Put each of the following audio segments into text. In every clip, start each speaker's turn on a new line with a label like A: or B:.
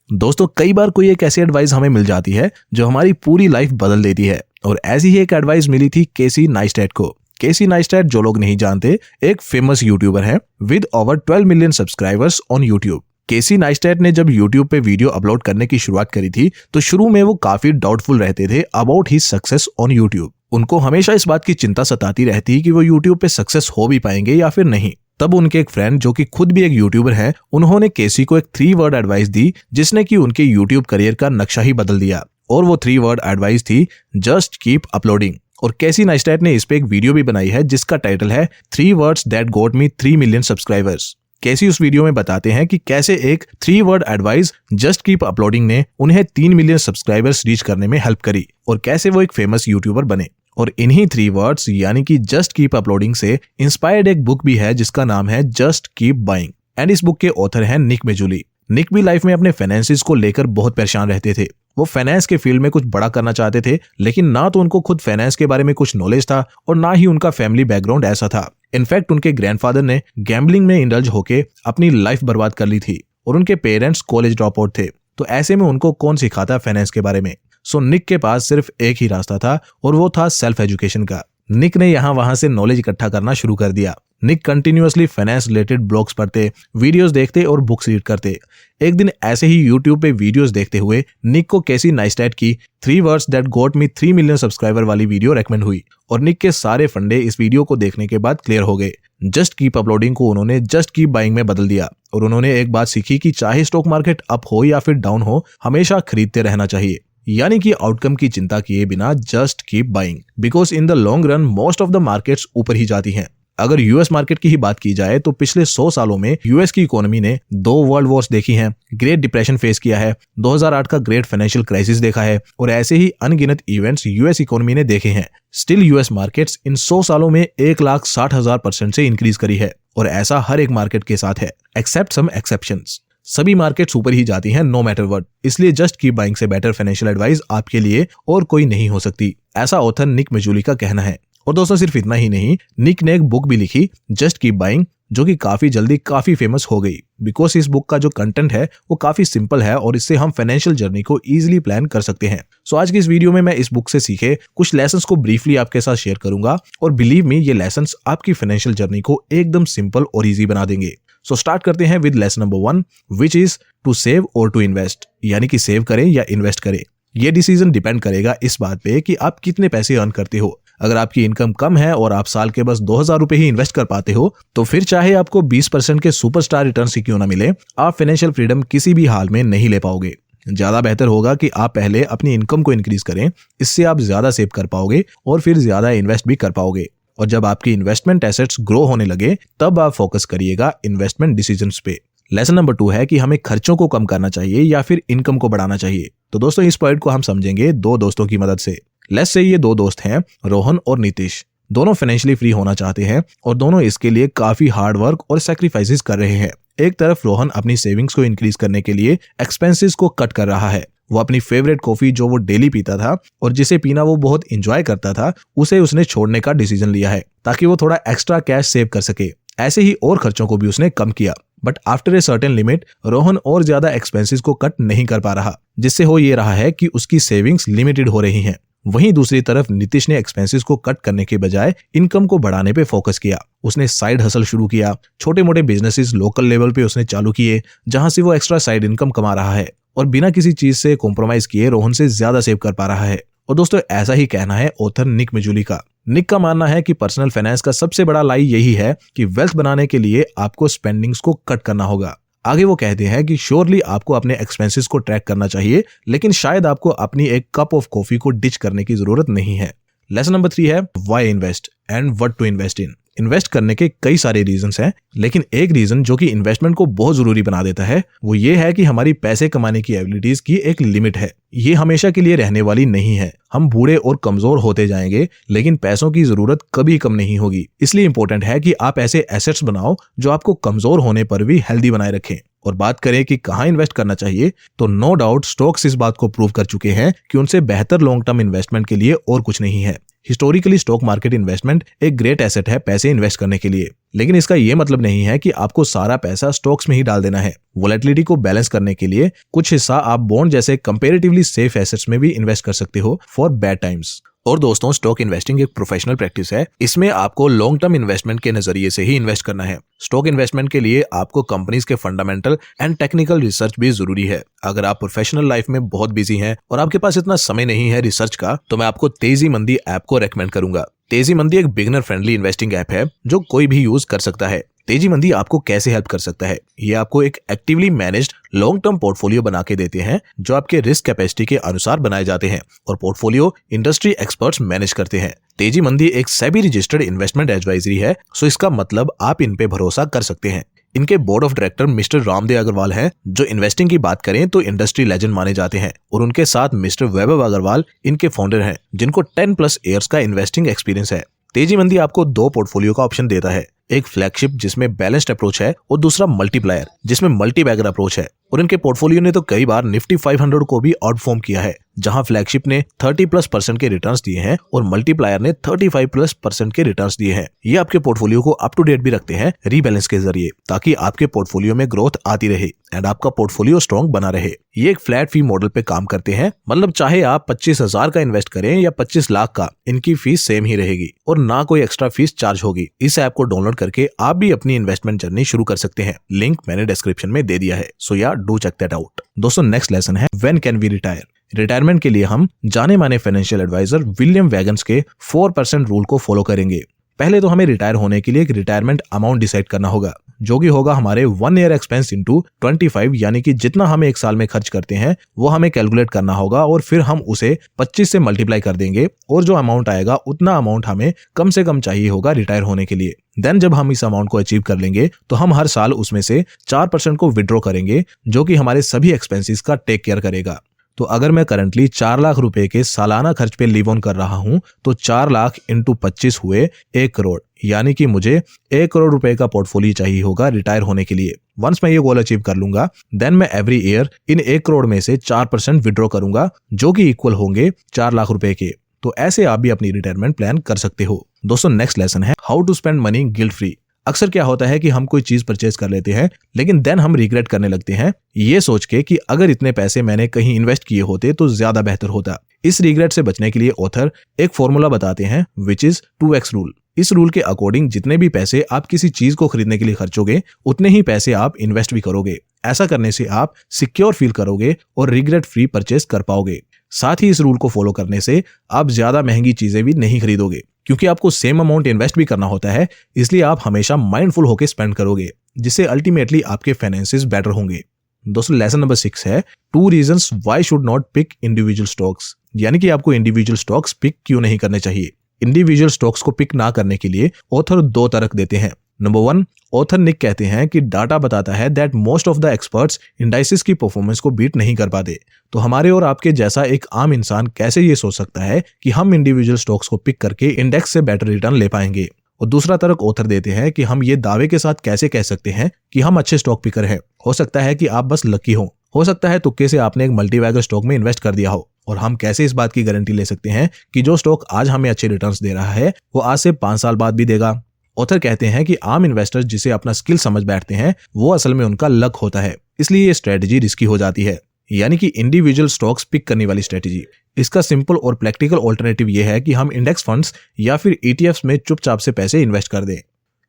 A: दोस्तों कई बार कोई एक ऐसी एडवाइस हमें मिल जाती है जो हमारी पूरी लाइफ बदल देती है और ऐसी ही एक एडवाइस मिली थी केसी नाइस्टैट को। केसी नाइस्टैट, जो लोग नहीं जानते, एक फेमस यूट्यूबर है with over 12 million subscribers on YouTube. KC Neistat ने जब यूट्यूब पे वीडियो अपलोड करने की शुरुआत करी थी तो शुरू में वो काफी डाउटफुल रहते थे about his success on YouTube. उनको हमेशा इस बात की चिंता सताती रहती कि वो यूट्यूब पे सक्सेस हो भी पाएंगे या फिर नहीं। तब उनके एक फ्रेंड जो कि खुद भी एक यूट्यूबर हैं, उन्होंने केसी को एक 3 वर्ड एडवाइस दी जिसने कि उनके यूट्यूब करियर का नक्शा ही बदल दिया। और वो 3 वर्ड एडवाइस थी जस्ट कीप अपलोडिंग। और केसी नाइस्टैट ने इस पे एक वीडियो भी बनाई है जिसका टाइटल है 3 words that got me 3 million subscribers. Casey उस वीडियो में बताते हैं कि कैसे एक 3 word advice just keep uploading ने उन्हें 3 मिलियन सब्सक्राइबर्स रीच करने में हेल्प करी और कैसे वो एक फेमस यूट्यूबर बने। और इन्हीं 3 वर्ड्स यानी कि जस्ट कीप अपलोडिंग से इंस्पायर्ड एक बुक भी है जिसका नाम है जस्ट कीप बाइंग। एंड इस बुक के ऑथर हैं निक मेजुली। निक भी लाइफ में अपने फाइनेंसेस को लेकर बहुत परेशान रहते थे। वो फाइनेंस के फील्ड में कुछ बड़ा करना चाहते थे, लेकिन ना तो उनको खुद फाइनेंस के बारे में कुछ नॉलेज था और ना ही उनका फैमिली बैकग्राउंड ऐसा था। इनफैक्ट उनके ग्रैंडफादर ने गैम्बलिंग में इंडल्ज होके अपनी लाइफ बर्बाद कर ली थी और उनके पेरेंट्स कॉलेज ड्रॉप आउट थे। तो ऐसे में उनको कौन सिखाता फाइनेंस के बारे में। सो निक के पास सिर्फ एक ही रास्ता था और वो था सेल्फ एजुकेशन का। निक ने यहाँ वहां से नॉलेज इकट्ठा करना शुरू कर दिया। निक कंटिन्यूअसली फाइनेंस रिलेटेड ब्लॉग्स पढ़ते, वीडियोस देखते और बुक्स रीड करते। एक दिन ऐसे ही यूट्यूब पे वीडियोस देखते हुए निक को केसी नाइस्टैट की 3 words that got me 3 million subscriber वाली वीडियो रेकमेंड हुई और निक के सारे फंडे इस वीडियो को देखने के बाद क्लियर हो गए। जस्ट कीप अपलोडिंग को उन्होंने जस्ट कीप बाइंग में बदल दिया और उन्होंने एक बात सीखी कि चाहे स्टॉक मार्केट अप हो या फिर डाउन हो, हमेशा खरीदते रहना चाहिए। यानी कि आउटकम की चिंता किए बिना just keep buying, because in the long run most of the markets ऊपर ही जाती हैं। अगर यूएस मार्केट की ही बात की जाए तो पिछले 100 सालों में यूएस की इकोनॉमी ने 2 वर्ल्ड वॉर्स देखी हैं, ग्रेट डिप्रेशन फेस किया है, 2008 का ग्रेट फाइनेंशियल क्राइसिस देखा है और ऐसे ही अनगिनत इवेंट्स यूएस इकोनॉमी ने देखे हैं। स्टिल यूएस मार्केट्स इन 100 सालों में 1,60,000% से इंक्रीज करी है और ऐसा हर एक मार्केट के साथ है एक्सेप्ट सम एक्सेप्शंस। सभी मार्केट्स ऊपर ही जाती हैं नो मैटर व्हाट। इसलिए जस्ट कीप बाइंग से बेटर फाइनेंशियल एडवाइस आपके लिए और कोई नहीं हो सकती, ऐसा ऑथर निक मेजुली का कहना है। और दोस्तों सिर्फ इतना ही नहीं, निक ने एक बुक भी लिखी जस्ट कीप बाइंग, जो कि काफी जल्दी काफी फेमस हो गई बिकॉज इस बुक का जो कंटेंट है वो काफी सिंपल है और इससे हम फाइनेंशियल जर्नी को इजीली प्लान कर सकते हैं। सो आज की इस वीडियो में मैं इस बुक से सीखे कुछ लेसन्स को ब्रीफली आपके साथ शेयर करूंगा और बिलीव मी, ये लेसन्स आपकी फाइनेंशियल जर्नी को एकदम सिंपल और ईजी बना देंगे। सो स्टार्ट करते हैं with lesson number 1, which is to save और टू इन्वेस्ट। यानी कि सेव करें या इन्वेस्ट करें, ये डिसीजन डिपेंड करेगा इस बात पे कि आप कितने पैसे अर्न करते हो। अगर आपकी इनकम कम है और आप साल के बस 2000 रुपए ही इन्वेस्ट कर पाते हो तो फिर चाहे आपको 20% के सुपरस्टार रिटर्न ही क्यों ना मिले, आप फाइनेंशियल फ्रीडम किसी भी हाल में नहीं ले पाओगे। ज्यादा बेहतर होगा कि आप पहले अपनी इनकम को इंक्रीज करें, इससे आप ज्यादा सेव कर पाओगे और फिर ज्यादा इन्वेस्ट भी कर पाओगे। और जब आपकी इन्वेस्टमेंट एसेट्स ग्रो होने लगे तब आप फोकस करिएगा इन्वेस्टमेंट डिसीजंस पे। लेसन नंबर 2 है कि हमें खर्चों को कम करना चाहिए या फिर इनकम को बढ़ाना चाहिए। तो दोस्तों इस पॉइंट को हम समझेंगे 2 दोस्तों की मदद से। लेट्स से ये 2 दोस्त हैं, रोहन और नीतीश। दोनों फाइनेंशियली फ्री होना चाहते हैं और दोनों इसके लिए काफी हार्ड वर्क और सैक्रिफाइसेस कर रहे हैं। एक तरफ रोहन अपनी सेविंग्स को इंक्रीज करने के लिए एक्सपेंसेस को कट कर रहा है। वो अपनी फेवरेट कॉफी जो वो डेली पीता था और जिसे पीना वो बहुत एंजॉय करता था, उसे उसने छोड़ने का डिसीजन लिया है ताकि वो थोड़ा एक्स्ट्रा कैश सेव कर सके। ऐसे ही और खर्चों को भी उसने कम किया। But after a certain limit Rohan और ज्यादा एक्सपेंसेस को कट नहीं कर पा रहा, जिससे हो ये रहा है कि उसकी सेविंग्स लिमिटेड हो रही हैं। वहीं दूसरी तरफ नीतीश ने एक्सपेंसेस को कट करने के बजाय इनकम को बढ़ाने पे फोकस किया। उसने साइड हसल शुरू किया, छोटे मोटे बिजनेसेस लोकल लेवल पे उसने चालू किए जहां से वो एक्स्ट्रा साइड इनकम कमा रहा है और बिना किसी चीज से कॉम्प्रोमाइज किए रोहन से ज्यादा सेव कर पा रहा है। और दोस्तों ऐसा ही कहना है ऑथर निक मेजुली का। निक का मानना है कि पर्सनल फाइनेंस का सबसे बड़ा लाई यही है कि वेल्थ बनाने के लिए आपको स्पेंडिंग्स को कट करना होगा। आगे वो कहते हैं कि श्योरली आपको अपने एक्सपेंसेस को ट्रैक करना चाहिए, लेकिन शायद आपको अपनी एक कप ऑफ कॉफी को डिच करने की जरूरत नहीं है। लेसन नंबर 3 है why invest and what to invest in. Invest करने के कई सारे रीजंस हैं, लेकिन एक रीजन जो कि इन्वेस्टमेंट को बहुत जरूरी बना देता है वो ये है कि हमारी पैसे कमाने की एबिलिटीज की एक लिमिट है। ये हमेशा के लिए रहने वाली नहीं है। हम बूढ़े और कमजोर होते जाएंगे, लेकिन पैसों की जरूरत कभी कम नहीं होगी। इसलिए इंपॉर्टेंट है कि आप ऐसे एसेट्स बनाओ जो आपको कमजोर होने पर भी हेल्दी बनाए रखें। और बात करें कि कहाँ इन्वेस्ट करना चाहिए, तो नो डाउट स्टॉक्स इस बात को प्रूव कर चुके हैं कि उनसे बेहतर लॉन्ग टर्म इन्वेस्टमेंट के लिए और कुछ नहीं है। हिस्टोरिकली स्टॉक मार्केट इन्वेस्टमेंट एक ग्रेट एसेट है पैसे इन्वेस्ट करने के लिए, लेकिन इसका ये मतलब नहीं है कि आपको सारा पैसा स्टॉक्स में ही डाल देना है। वोलेटिलिटी को बैलेंस करने के लिए कुछ हिस्सा आप बॉन्ड जैसे कंपैरेटिवली सेफ एसेट्स में भी इन्वेस्ट कर सकते हो फॉर बैड टाइम्स। और दोस्तों, स्टॉक इन्वेस्टिंग एक प्रोफेशनल प्रैक्टिस है। इसमें आपको लॉन्ग टर्म इन्वेस्टमेंट के नजरिए से ही इन्वेस्ट करना है। स्टॉक इन्वेस्टमेंट के लिए आपको कंपनीज के फंडामेंटल एंड टेक्निकल रिसर्च भी जरूरी है। अगर आप प्रोफेशनल लाइफ में बहुत बिजी हैं और आपके पास इतना समय नहीं है रिसर्च का, तो मैं आपको तेजी मंदी ऐप को रेकमेंड करूंगा। तेजी मंदी एक बिगिनर फ्रेंडली इन्वेस्टिंग ऐप है जो कोई भी यूज कर सकता है। तेजी मंदी आपको कैसे हेल्प कर सकता है? ये आपको एक actively managed long term portfolio बना के देते हैं जो आपके रिस्क कैपेसिटी के अनुसार बनाए जाते हैं और पोर्टफोलियो इंडस्ट्री एक्सपर्ट्स मैनेज करते हैं। तेजी मंदी एक सेबी रजिस्टर्ड इन्वेस्टमेंट एडवाइजरी है, सो इसका मतलब आप इन पे भरोसा कर सकते हैं। इनके board of director mister Ramdev Agrawal हैं, जो इन्वेस्टिंग की बात करें तो इंडस्ट्री लेजेंड माने जाते हैं, और उनके साथ मिस्टर वैभव अग्रवाल इनके फाउंडर हैं, जिनको 10+ इयर्स का इन्वेस्टिंग एक्सपीरियंस है। तेजी मंदी आपको 2 पोर्टफोलियो का ऑप्शन देता है, एक फ्लैगशिप जिसमें बैलेंस्ड अप्रोच है और दूसरा मल्टीप्लायर जिसमें मल्टी बैगर अप्रोच है। और इनके पोर्टफोलियो ने तो कई बार निफ्टी 500 को भी आउटफॉर्म किया है, जहां फ्लैगशिप ने 30+% के रिटर्न्स दिए हैं और मल्टीप्लायर ने 35+% के रिटर्न्स दिए हैं। ये आपके पोर्टफोलियो को अप टू डेट भी रखते हैं रीबैलेंस के जरिए, ताकि आपके पोर्टफोलियो में ग्रोथ आती रहे एंड आपका पोर्टफोलियो स्ट्रॉन्ग बना रहे। ये एक फ्लैट फी मॉडल पे काम करते हैं, मतलब चाहे आप 25,000 का इन्वेस्ट करें या 25 लाख का, इनकी फीस सेम ही रहेगी और ना कोई एक्स्ट्रा फीस चार्ज होगी। इस ऐप को डाउनलोड करके आप भी अपनी इन्वेस्टमेंट जर्नी शुरू कर सकते हैं। लिंक मैंने डिस्क्रिप्शन में दे दिया है, सो यार डू चेक दैट आउट। दोस्तों, नेक्स्ट लेसन है when can we retire. Retirement के लिए हम जाने माने फाइनेंशियल एडवाइजर विलियम वैगन्स के 4% रूल को फॉलो करेंगे। पहले तो हमें रिटायर होने के लिए एक रिटायरमेंट अमाउंट डिसाइड करना होगा, जो कि होगा हमारे 1 ईयर एक्सपेंस इंटू 25, यानी कि जितना हम एक साल में खर्च करते हैं वो हमें कैलकुलेट करना होगा और फिर हम उसे 25 से मल्टीप्लाई कर देंगे और जो अमाउंट आएगा उतना अमाउंट हमें कम से कम चाहिए होगा रिटायर होने के लिए। देन जब हम इस अमाउंट को अचीव कर लेंगे तो हम हर साल उसमें से 4% को विड्रॉ करेंगे, जो कि हमारे सभी एक्सपेंसेस का टेक केयर करेगा। तो अगर मैं करंटली 4 लाख रुपए के सालाना खर्च पे लिव ऑन कर रहा हूं, तो 4 लाख इंटू 25 हुए 1 करोड़, यानी कि मुझे 1 करोड़ रुपए का पोर्टफोलियो चाहिए होगा रिटायर होने के लिए। वंस मैं ये गोल अचीव कर लूंगा, देन मैं एवरी ईयर इन 1 करोड़ में से 4% विड्रॉ करूंगा, जो कि इक्वल होंगे 4 लाख रुपए के। तो ऐसे आप भी अपनी रिटायरमेंट प्लान कर सकते हो। दोस्तों, नेक्स्ट लेसन है how to spend money guilt free. अक्सर क्या होता है कि हम कोई चीज परचेज कर लेते हैं, लेकिन देन हम रिग्रेट करने लगते हैं, ये सोच के कि अगर इतने पैसे मैंने कहीं इन्वेस्ट किए होते तो ज्यादा बेहतर होता। इस रिग्रेट से बचने के लिए ऑथर एक फॉर्मूला बताते हैं, विच इज 2x रूल। इस रूल के अकॉर्डिंग जितने भी पैसे आप किसी चीज को खरीदने के लिए खर्चोगे, उतने ही पैसे आप इन्वेस्ट भी करोगे। ऐसा करने से आप सिक्योर फील करोगे और रिग्रेट फ्री परचेज कर पाओगे। साथ ही इस रूल को फॉलो करने से आप ज्यादा महंगी चीजें भी नहीं खरीदोगे, क्योंकि आपको सेम अमाउंट इन्वेस्ट भी करना होता है, इसलिए आप हमेशा माइंडफुल होकर स्पेंड करोगे, जिससे अल्टीमेटली आपके फाइनेंसेस बेटर होंगे। दोस्तों, लेसन नंबर 6 है 2 reasons why should not pick individual stocks, यानी कि आपको इंडिविजुअल स्टॉक्स पिक क्यों नहीं करने चाहिए। इंडिविजुअल स्टॉक्स को पिक ना करने के लिए ऑथर 2 तर्क देते हैं। नंबर 1, ऑथर निक कहते हैं कि डाटा बताता है that most of the experts indices की परफॉर्मेंस को बीट नहीं कर पाते। तो हमारे और आपके जैसा एक आम इंसान कैसे ये सोच सकता है कि हम इंडिविजुअल स्टॉक्स को पिक करके इंडेक्स से बेटर रिटर्न ले पाएंगे। और दूसरा तर्क ऑथर देते हैं कि हम ये दावे के साथ कैसे कह सकते हैं कि हम अच्छे स्टॉक पिकर हैं। हो सकता है कि आप बस लकी हो सकता है तुक्के से आपने एक मल्टीबैगर स्टॉक में इन्वेस्ट कर दिया हो। और हम कैसे इस बात की गारंटी ले सकते हैं कि जो स्टॉक आज हमें अच्छे रिटर्न्स दे रहा है वो आज से 5 साल बाद भी देगा। ऑथर कहते हैं कि आम इन्वेस्टर्स जिसे अपना स्किल समझ बैठते हैं, वो असल में उनका लक होता है, इसलिए ये स्ट्रेटजी रिस्की हो जाती है, यानी कि इंडिविजुअल स्टॉक्स पिक करने वाली स्ट्रेटजी। इसका सिंपल और प्रैक्टिकल ऑल्टरनेटिव ये है कि हम इंडेक्स फंड्स या फिर ETFs में चुपचाप से पैसे इन्वेस्ट कर दें।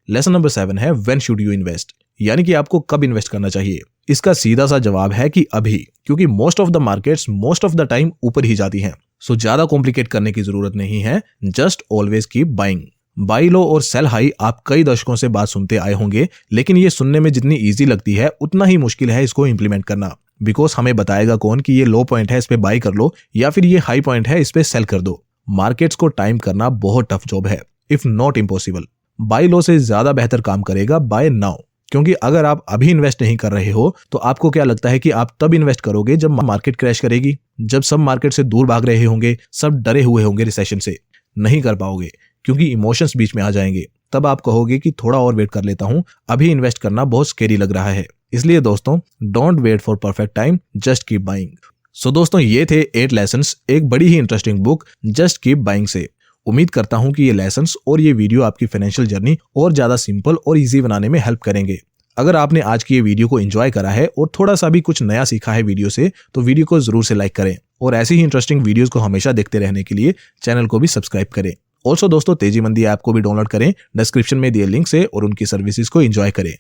A: लेसन नंबर 7 है व्हेन शुड यू इन्वेस्ट, यानी कि आपको कब इन्वेस्ट करना चाहिए। इसका सीधा सा जवाब है कि अभी, क्योंकि most of the markets most of the time ऊपर ही जाती हैं। सो ज्यादा कॉम्प्लिकेट करने की जरूरत नहीं है, just always keep buying. Buy low और सेल हाई आप कई दशकों से बात सुनते आए होंगे, लेकिन ये सुनने में जितनी इजी लगती है उतना ही मुश्किल है इसको इंप्लीमेंट करना। बिकॉज हमें बताएगा कौन कि ये लो पॉइंट है, इस पे बाई कर लो, या फिर ये हाई पॉइंट है, इस पे सेल कर दो। मार्केट्स को टाइम करना बहुत टफ जॉब है, if not impossible. By law से ज्यादा बेहतर काम करेगा बाय नाउ, क्योंकि अगर आप अभी इन्वेस्ट नहीं कर रहे हो तो आपको क्या लगता है कि आप तब इन्वेस्ट करोगे जब मार्केट क्रैश करेगी, जब सब मार्केट से दूर भाग रहे होंगे, सब डरे हुए होंगे रिसेशन से। नहीं कर पाओगे, क्योंकि इमोशंस बीच में आ जाएंगे। तब आप कहोगे कि थोड़ा और वेट कर लेता हूं, अभी इन्वेस्ट करना बहुत स्केरी लग रहा है। इसलिए दोस्तों, don't wait for perfect time, just keep buying. So दोस्तों, ये थे 8 लेसन्स एक बड़ी ही interesting book just keep buying से। उम्मीद करता हूँ कि ये लेसन्स और ये वीडियो आपकी फाइनेंशियल जर्नी और ज्यादा सिंपल और ईजी बनाने में हेल्प करेंगे। अगर आपने आज की ये वीडियो को एंजॉय करा है और थोड़ा सा भी कुछ नया सीखा है वीडियो से, तो वीडियो को जरूर से लाइक करें और ऐसी ही इंटरेस्टिंग वीडियोस को हमेशा देखते रहने के लिए चैनल को भी सब्सक्राइब करें। ऑल्सो दोस्तों, तेजी मंदी ऐप को भी डाउनलोड करें, डिस्क्रिप्शन में दिए लिंक से, और उनकी सर्विसेज को एंजॉय करें।